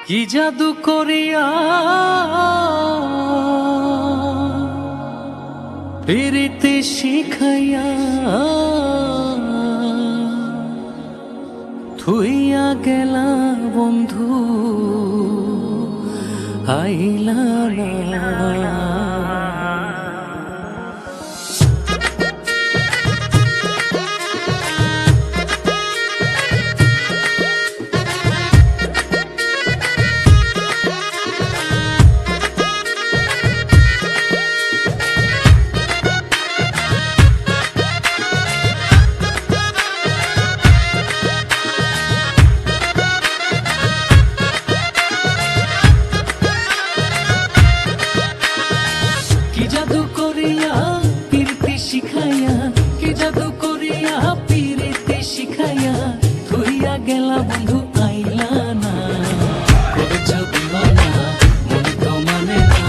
কি জাদু করিয়া প্রীতি শিখাইয়া থুইয়া গেলা বন্ধু আইলা না। কি জাদু করিয়া প্রীতি শিখাইয়া, কি জাদু করিয়া প্রীতি শিখাইয়া থুইয়া গেলা বন্ধু আইলা না। করেছ দিওয়ানা মন তো মানে না,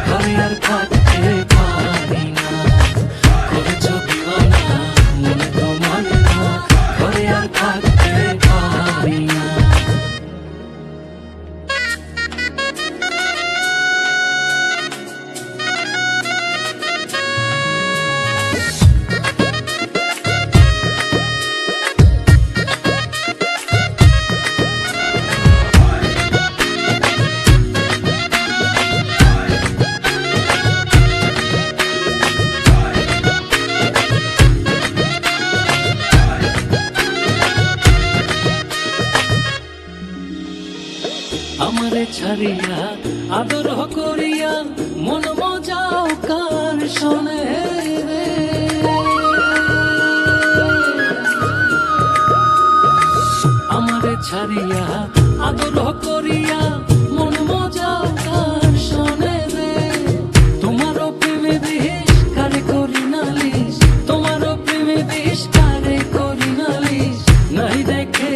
ঘরে আর থাকতে পারি না। করেছ দিওয়ানা মন তো মানে না, ঘরে আর থাকতে পারি না। আমারে ছাড়িয়া আদর করিয়া মন মজাও কার শোনে রে। আমারে ছাড়িয়া আদর করিয়া মন মজাও কার শোনে রে। তোমারও প্রেমে বিষ কারে করি নালিশ, তোমারও প্রেমে বিষ কারে করি নালিশ। নাই দেখে